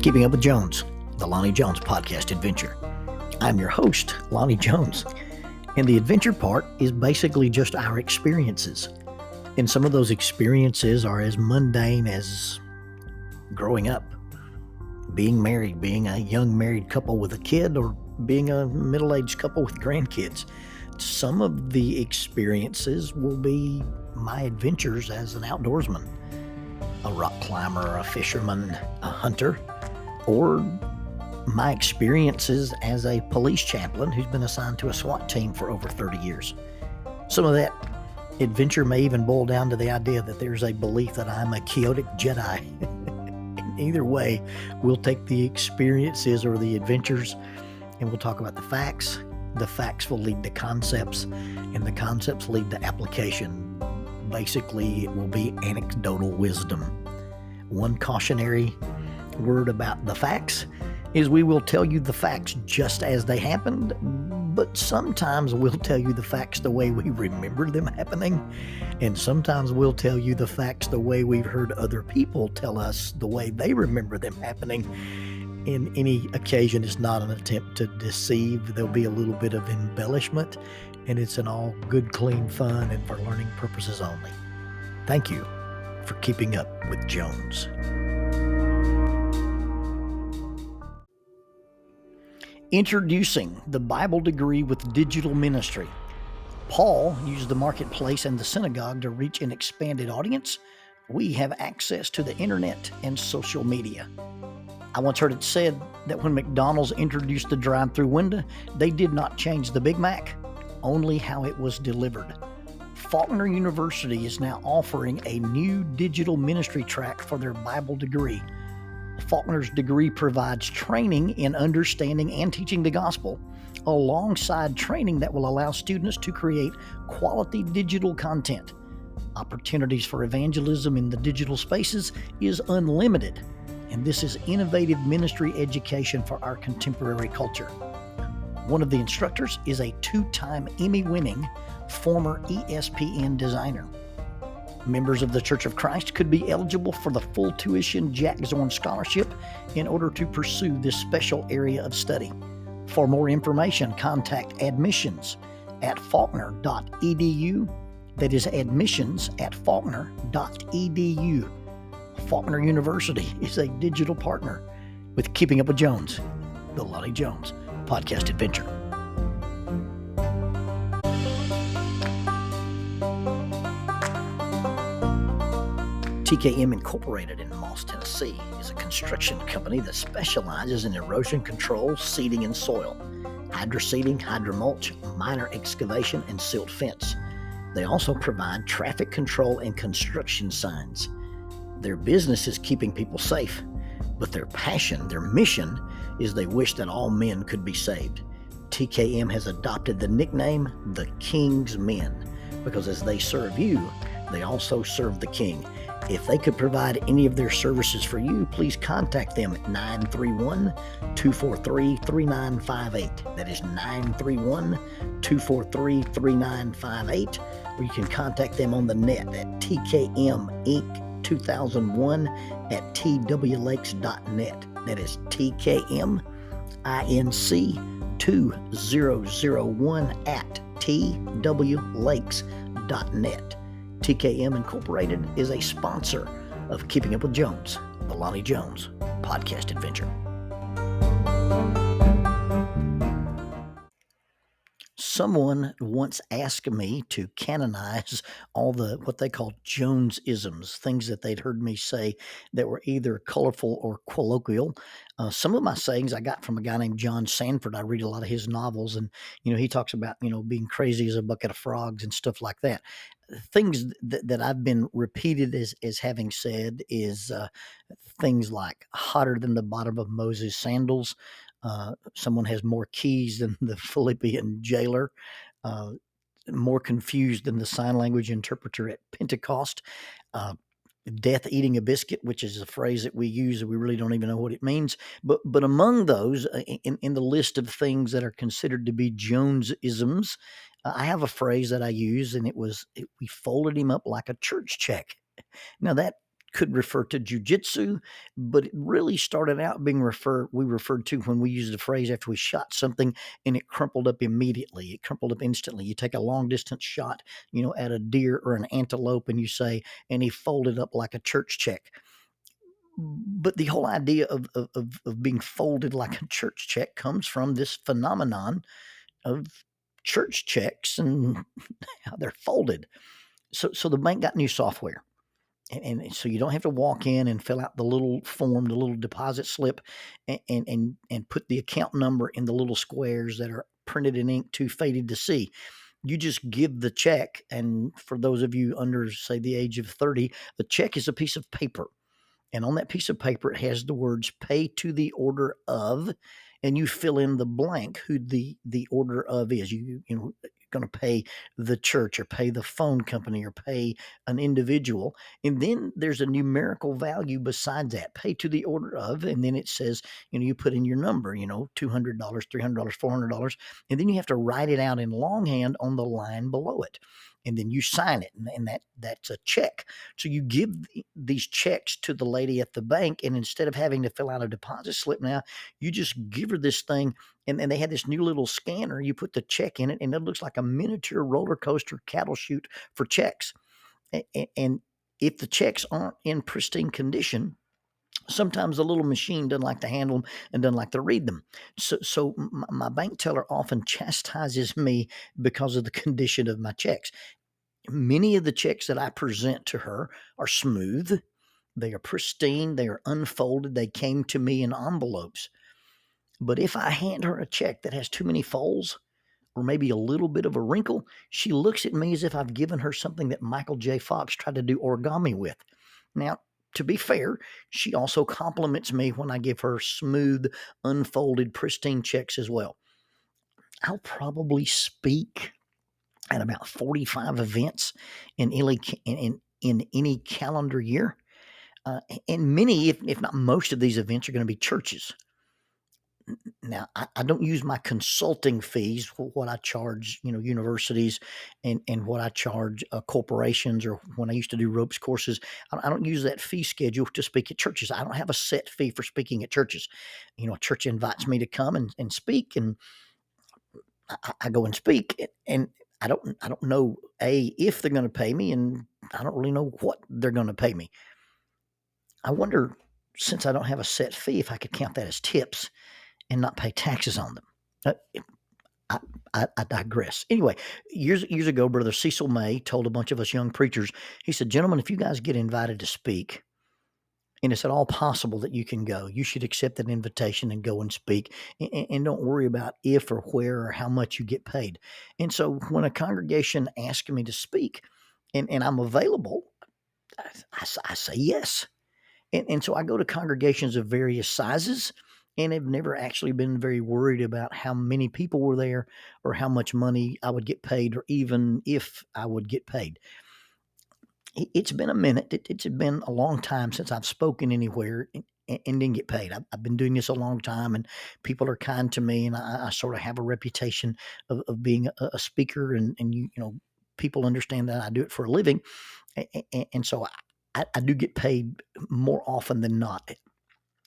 Keeping Up with Jones, the Lonnie Jones podcast adventure. I'm your host, Lonnie Jones, and the adventure part is basically just our experiences. And some of those experiences are as mundane as growing up, being married, being a young married couple with a kid, or being a middle-aged couple with grandkids. Some of the experiences will be my adventures as an outdoorsman, a rock climber, a fisherman, a hunter, or my experiences as a police chaplain who's been assigned to a SWAT team for over 30 years. Some of that adventure may even boil down to the idea that there's a belief that I'm a chaotic Jedi. Either way, we'll take the experiences or the adventures and we'll talk about the facts. The facts will lead to concepts, and the concepts lead to application. Basically, it will be anecdotal wisdom. One cautionary word about the facts is we will tell you the facts just as they happened, but sometimes we'll tell you the facts the way we remember them happening, and sometimes we'll tell you the facts the way we've heard other people tell us the way they remember them happening. In any occasion, it's not an attempt to deceive. There'll be a little bit of embellishment, and it's an all good, clean fun and for learning purposes only. Thank you for keeping up with Jones. Introducing the Bible degree with digital ministry. Paul used the marketplace and the synagogue to reach an expanded audience. We have access to the internet and social media. I once heard it said that when McDonald's introduced the drive-through window, they did not change the Big Mac, only how it was delivered. Faulkner University is now offering a new digital ministry track for their Bible degree. Faulkner's degree provides training in understanding and teaching the gospel, alongside training that will allow students to create quality digital content. Opportunities for evangelism in the digital spaces is unlimited, and this is innovative ministry education for our contemporary culture. One of the instructors is a 2-time Emmy-winning former ESPN designer. Members of the Church of Christ could be eligible for the full tuition Jack Zorn Scholarship in order to pursue this special area of study. For more information, contact admissions@faulkner.edu. That is admissions@faulkner.edu. Faulkner University is a digital partner with Keeping Up with Jones, the Lonnie Jones podcast adventure. TKM Incorporated in Moss, Tennessee is a construction company that specializes in erosion control, seeding, and soil, hydroseeding, hydromulch, minor excavation, and silt fence. They also provide traffic control and construction signs. Their business is keeping people safe, but their passion, their mission, is they wish that all men could be saved. TKM has adopted the nickname the King's Men because as they serve you, they also serve the King. If they could provide any of their services for you, please contact them at 931-243-3958. That is 931-243-3958. Or you can contact them on the net at tkminc2001@twlakes.net. That is tkminc2001@twlakes.net. TKM Incorporated is a sponsor of Keeping Up with Jones, the Lonnie Jones podcast adventure. Someone once asked me to canonize all the what they call Jones-isms, things that they'd heard me say that were either colorful or colloquial. Some of my sayings I got from a guy named John Sanford. I read a lot of his novels, and he talks about being crazy as a bucket of frogs and stuff like that. Things that I've been repeated as having said is things like hotter than the bottom of Moses' sandals. Someone has more keys than the Philippian jailer, more confused than the sign language interpreter at Pentecost, death eating a biscuit, which is a phrase that we use and we really don't even know what it means. But among those, in the list of things that are considered to be Jones-isms, I have a phrase that I use, and we folded him up like a church check. Now that could refer to jujitsu, but it really started out being referred to when we used the phrase after we shot something and it crumpled up immediately. It crumpled up instantly. You take a long distance shot, at a deer or an antelope, and you say, and he folded up like a church check. But the whole idea of being folded like a church check comes from this phenomenon of church checks and how they're folded. So the bank got new software. And so you don't have to walk in and fill out the little form, the little deposit slip, and put the account number in the little squares that are printed in ink too faded to see. You just give the check. And for those of you under, say, the age of 30, the check is a piece of paper. And on that piece of paper, it has the words "pay to the order of," and you fill in the blank who the order of is. You're going to pay the church or pay the phone company or pay an individual. And then there's a numerical value besides that, pay to the order of. And then it says, you put in your number, $200, $300, $400. And then you have to write it out in longhand on the line below it. And then you sign it, and that's a check. So you give these checks to the lady at the bank, and instead of having to fill out a deposit slip now, you just give her this thing, and they had this new little scanner. You put the check in it, and it looks like a miniature roller coaster cattle chute for checks. And if the checks aren't in pristine condition, sometimes the little machine doesn't like to handle them and doesn't like to read them. So my bank teller often chastises me because of the condition of my checks. Many of the checks that I present to her are smooth. They are pristine. They are unfolded. They came to me in envelopes. But if I hand her a check that has too many folds or maybe a little bit of a wrinkle, she looks at me as if I've given her something that Michael J. Fox tried to do origami with. Now, to be fair, she also compliments me when I give her smooth, unfolded, pristine checks as well. I'll probably speak at about 45 events in any calendar year. And many, if not most of these events, are going to be churches. Now, I don't use my consulting fees for what I charge, universities and what I charge corporations, or when I used to do ropes courses. I don't use that fee schedule to speak at churches. I don't have a set fee for speaking at churches. A church invites me to come and speak, and I go and speak, and I don't know, if they're going to pay me, and I don't really know what they're going to pay me. I wonder, since I don't have a set fee, if I could count that as tips and not pay taxes on them. I digress. Anyway, years ago, Brother Cecil May told a bunch of us young preachers, he said, "Gentlemen, if you guys get invited to speak, and it's at all possible that you can go, you should accept that invitation and go and speak, and don't worry about if or where or how much you get paid." And so when a congregation asks me to speak and I'm available, I say yes. And so I go to congregations of various sizes, and have never actually been very worried about how many people were there or how much money I would get paid, or even if I would get paid. It's been a minute. It's been a long time since I've spoken anywhere and didn't get paid. I've been doing this a long time, and people are kind to me, and I sort of have a reputation of being a speaker, and people understand that I do it for a living. And so I do get paid more often than not.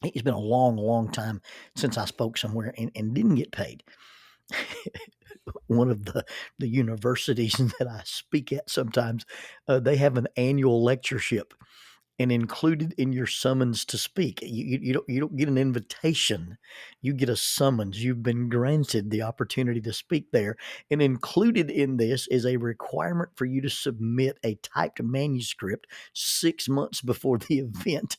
It's been a long, long time since I spoke somewhere and didn't get paid. One of the universities that I speak at sometimes, they have an annual lectureship, and included in your summons to speak, you don't get an invitation, you get a summons. You've been granted the opportunity to speak there, and included in this is a requirement for you to submit a typed manuscript 6 months before the event.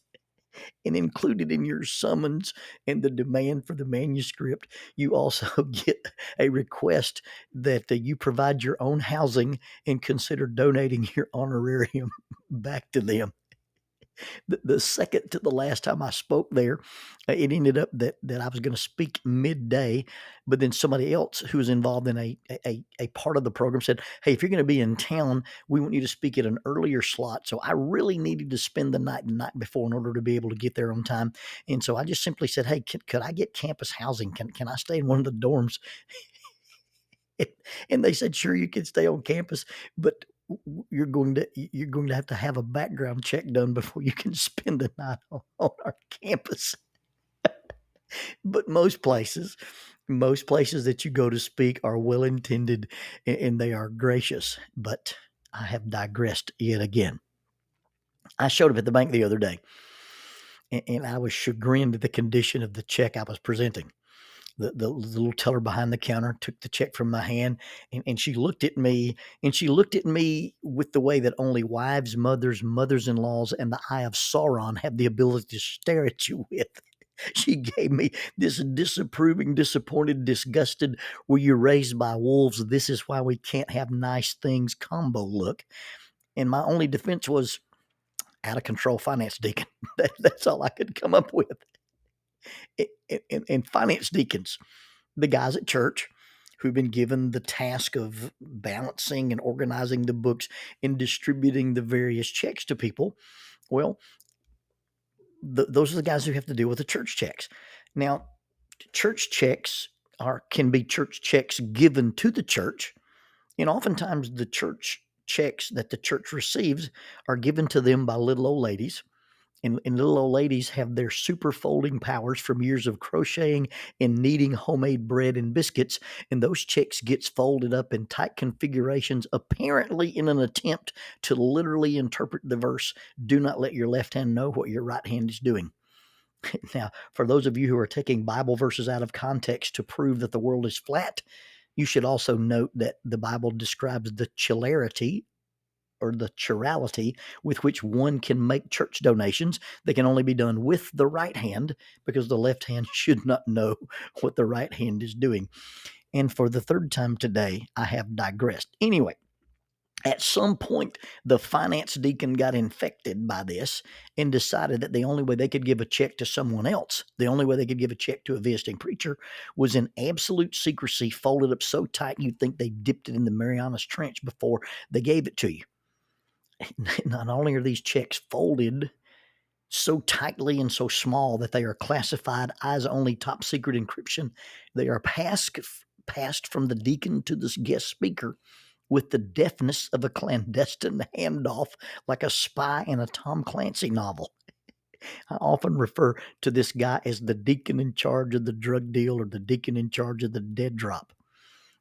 And included in your summons and the demand for the manuscript, you also get a request that you provide your own housing and consider donating your honorarium back to them. The second to the last time I spoke there, it ended up that I was going to speak midday, but then somebody else who was involved in a part of the program said, "Hey, if you're going to be in town, we want you to speak at an earlier slot." So I really needed to spend the night before in order to be able to get there on time. And so I just simply said, "Hey, could I get campus housing? Can I stay in one of the dorms?" And they said, "Sure, you can stay on campus, but you're going to have a background check done before you can spend the night on our campus. But most places that you go to speak are well intended and they are gracious. But I have digressed yet again. I showed up at the bank the other day and I was chagrined at the condition of the check I was presenting. The little teller behind the counter took the check from my hand and she looked at me with the way that only wives, mothers-in-laws, and the eye of Sauron have the ability to stare at you with. She gave me this disapproving, disappointed, disgusted, were you raised by wolves? This is why we can't have nice things combo look. And my only defense was out of control finance deacon. That's all I could come up with. And finance deacons, the guys at church who've been given the task of balancing and organizing the books and distributing the various checks to people, well, those are the guys who have to deal with the church checks. Now, church checks can be church checks given to the church, and oftentimes the church checks that the church receives are given to them by little old ladies. And little old ladies have their super folding powers from years of crocheting and kneading homemade bread and biscuits. And those checks gets folded up in tight configurations, apparently in an attempt to literally interpret the verse, do not let your left hand know what your right hand is doing. Now, for those of you who are taking Bible verses out of context to prove that the world is flat, you should also note that the Bible describes the chillarity or the chirality with which one can make church donations. They can only be done with the right hand because the left hand should not know what the right hand is doing. And for the third time today, I have digressed. Anyway, at some point, the finance deacon got infected by this and decided that the only way they could give a check to someone else, the only way they could give a check to a visiting preacher, was in absolute secrecy, folded up so tight you'd think they dipped it in the Marianas Trench before they gave it to you. Not only are these checks folded so tightly and so small that they are classified eyes only top secret encryption, they are passed from the deacon to this guest speaker with the deftness of a clandestine handoff, like a spy in a Tom Clancy novel. I often refer to this guy as the deacon in charge of the drug deal or the deacon in charge of the dead drop.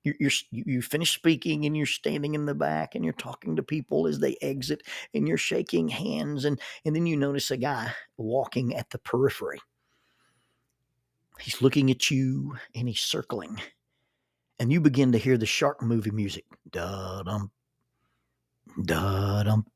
You finish speaking and you're standing in the back and you're talking to people as they exit and you're shaking hands and then you notice a guy walking at the periphery. He's looking at you and he's circling and you begin to hear the shark movie music. Da-dum, da-dum.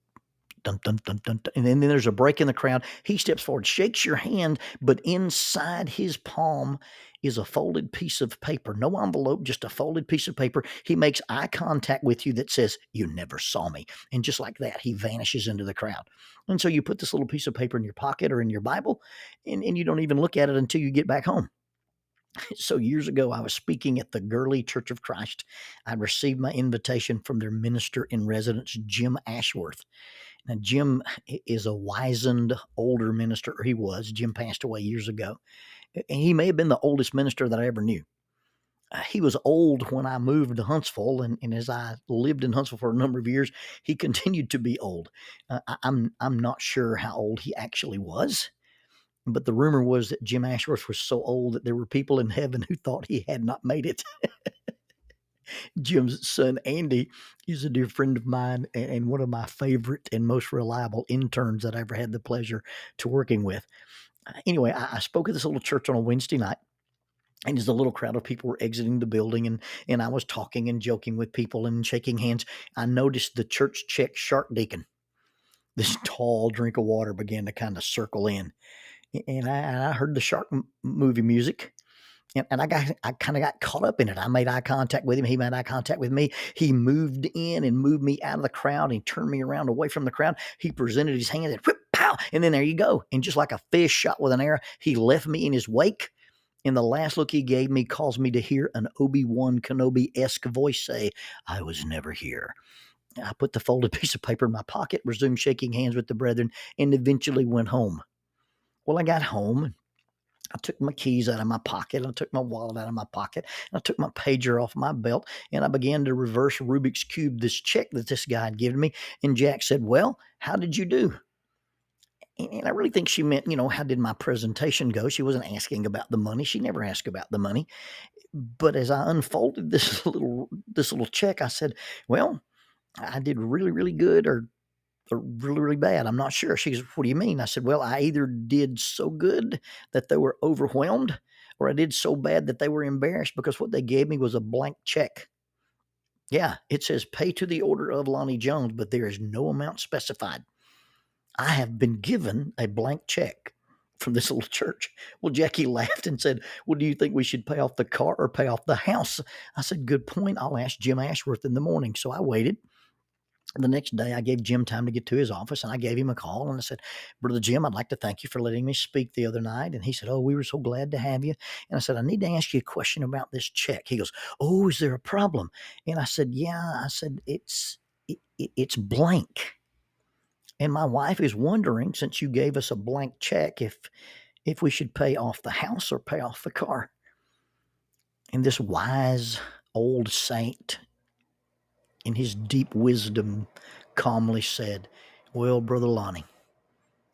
Dun, dun, dun, dun, dun. And then there's a break in the crowd. He steps forward, shakes your hand, but inside his palm is a folded piece of paper. No envelope, just a folded piece of paper. He makes eye contact with you that says, "You never saw me." And just like that, he vanishes into the crowd. And so you put this little piece of paper in your pocket or in your Bible, and you don't even look at it until you get back home. So years ago, I was speaking at the Gurley Church of Christ. I received my invitation from their minister in residence, Jim Ashworth. Now, Jim is a wizened older minister, or he was. Jim passed away years ago. And he may have been the oldest minister that I ever knew. He was old when I moved to Huntsville, and as I lived in Huntsville for a number of years, he continued to be old. I'm not sure how old he actually was, but the rumor was that Jim Ashworth was so old that there were people in heaven who thought he had not made it. Jim's son, Andy, is a dear friend of mine and one of my favorite and most reliable interns that I ever had the pleasure to working with. Anyway, I spoke at this little church on a Wednesday night, and as the little crowd of people were exiting the building and I was talking and joking with people and shaking hands, I noticed the church check shark deacon. This tall drink of water began to kind of circle in. And I heard the shark movie music. And I kind of got caught up in it. I made eye contact with him. He made eye contact with me. He moved in and moved me out of the crowd. He turned me around away from the crowd. He presented his hand and whip, pow, and then there you go. And just like a fish shot with an arrow, he left me in his wake. And the last look he gave me caused me to hear an Obi-Wan Kenobi-esque voice say, "I was never here." I put the folded piece of paper in my pocket, resumed shaking hands with the brethren, and eventually went home. Well, I got home. I took my keys out of my pocket. I took my wallet out of my pocket. And I took my pager off my belt, and I began to reverse Rubik's Cube this check that this guy had given me. And Jack said, "Well, how did you do?" And I really think she meant, how did my presentation go? She wasn't asking about the money. She never asked about the money. But as I unfolded this little check, I said, "Well, I did really, really good or really, really bad. I'm not sure." She goes, "What do you mean?" I said, "Well, I either did so good that they were overwhelmed, or I did so bad that they were embarrassed, because what they gave me was a blank check. Yeah, it says pay to the order of Lonnie Jones, but there is no amount specified. I have been given a blank check from this little church." Well, Jackie laughed and said, "Well, do you think we should pay off the car or pay off the house?" I said, "Good point. I'll ask Jim Ashworth in the morning." So I waited. The next day, I gave Jim time to get to his office, and I gave him a call, and I said, "Brother Jim, I'd like to thank you for letting me speak the other night." And he said, "Oh, we were so glad to have you." And I said, "I need to ask you a question about this check." He goes, "Oh, is there a problem?" And I said, "Yeah." I said, it's blank. And my wife is wondering, since you gave us a blank check, if we should pay off the house or pay off the car." And this wise old saint, in his deep wisdom, calmly said, "Well, Brother Lonnie,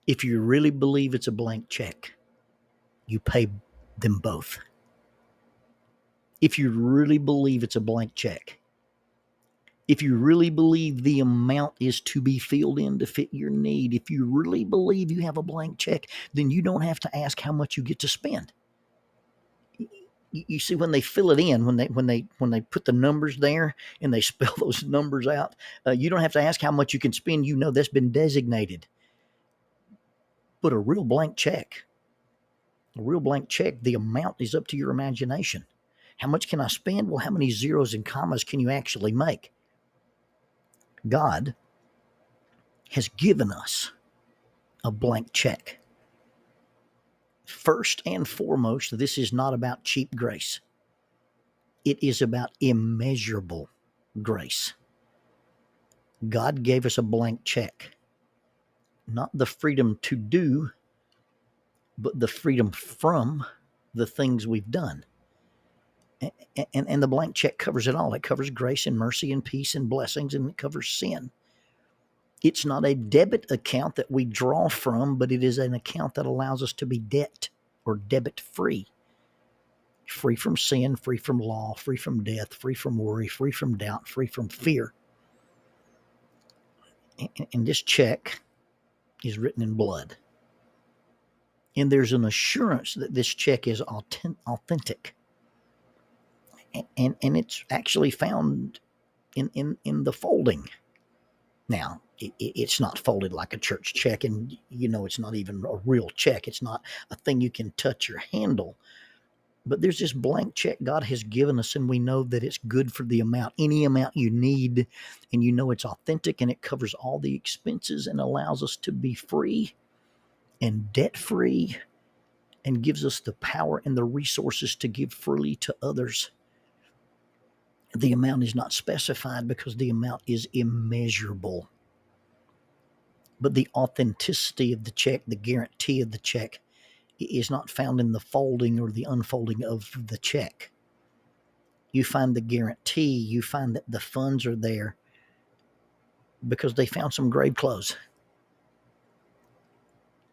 if you really believe it's a blank check, you pay them both. If you really believe it's a blank check, if you really believe the amount is to be filled in to fit your need, if you really believe you have a blank check, then you don't have to ask how much you get to spend." You see, when they fill it in, when they put the numbers there and they spell those numbers out, you don't have to ask how much you can spend. You know that's been designated. But a real blank check, the amount is up to your imagination. How much can I spend? Well, how many zeros and commas can you actually make? God has given us a blank check. First and foremost, this is not about cheap grace. It is about immeasurable grace. God gave us a blank check. Not the freedom to do, but the freedom from the things we've done. And the blank check covers it all. It covers grace and mercy and peace and blessings, and it covers sin. It's not a debit account that we draw from, but it is an account that allows us to be debt or debit free. Free from sin, free from law, free from death, free from worry, free from doubt, free from fear. And this check is written in blood. And there's an assurance that this check is authentic. And it's actually found in the folding. Now, it's not folded like a church check, and it's not even a real check. It's not a thing you can touch or handle. But there's this blank check God has given us, and we know that it's good for the amount, any amount you need, and it's authentic, and it covers all the expenses and allows us to be free and debt-free and gives us the power and the resources to give freely to others. The amount is not specified because the amount is immeasurable. But the authenticity of the check, the guarantee of the check, is not found in the folding or the unfolding of the check. You find the guarantee, you find that the funds are there because they found some grave clothes.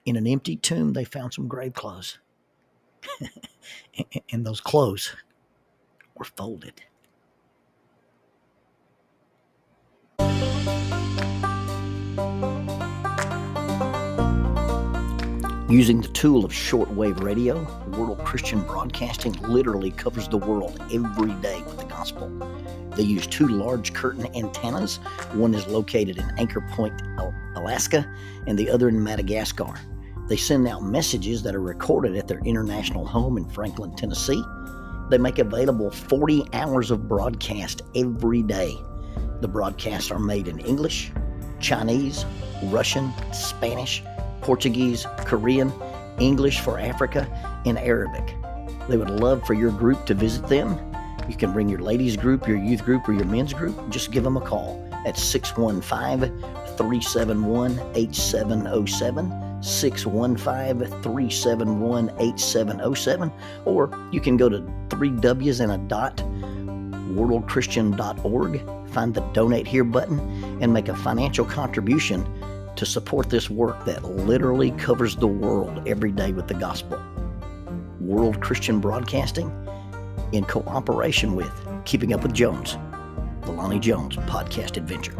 In an empty tomb, they found some grave clothes. And those clothes were folded. Using the tool of shortwave radio, World Christian Broadcasting literally covers the world every day with the gospel. They use 2 large curtain antennas. One is located in Anchor Point, Alaska, and the other in Madagascar. They send out messages that are recorded at their international home in Franklin, Tennessee. They make available 40 hours of broadcast every day. The broadcasts are made in English, Chinese, Russian, Spanish, Portuguese, Korean, English for Africa, and Arabic. They would love for your group to visit them. You can bring your ladies group, your youth group, or your men's group. Just give them a call at 615-371-8707. 615-371-8707, or you can go to 3W's worldchristian.org, find the Donate Here button, and make a financial contribution to support this work that literally covers the world every day with the gospel. World Christian Broadcasting, in cooperation with Keeping Up with Jones, the Lonnie Jones podcast adventure.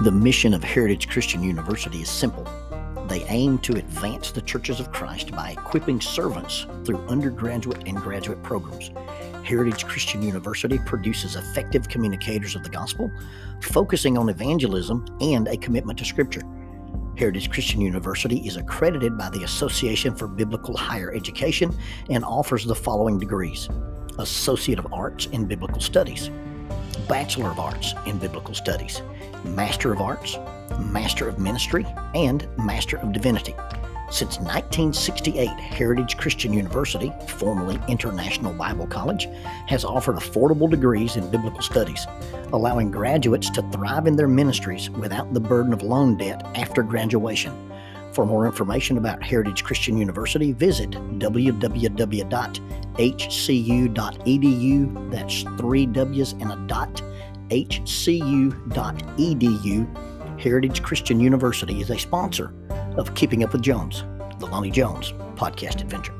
The mission of Heritage Christian University is simple. They aim to advance the churches of Christ by equipping servants through undergraduate and graduate programs. Heritage Christian University produces effective communicators of the gospel, focusing on evangelism and a commitment to Scripture. Heritage Christian University is accredited by the Association for Biblical Higher Education and offers the following degrees: Associate of Arts in Biblical Studies, Bachelor of Arts in Biblical Studies, Master of Arts, Master of Ministry, and Master of Divinity. Since 1968, Heritage Christian University, formerly International Bible College, has offered affordable degrees in biblical studies, allowing graduates to thrive in their ministries without the burden of loan debt after graduation. For more information about Heritage Christian University, visit www.hcu.edu. That's 3W's and a dot, hcu.edu. Heritage Christian University is a sponsor of Keeping Up with Jones, the Lonnie Jones podcast adventure.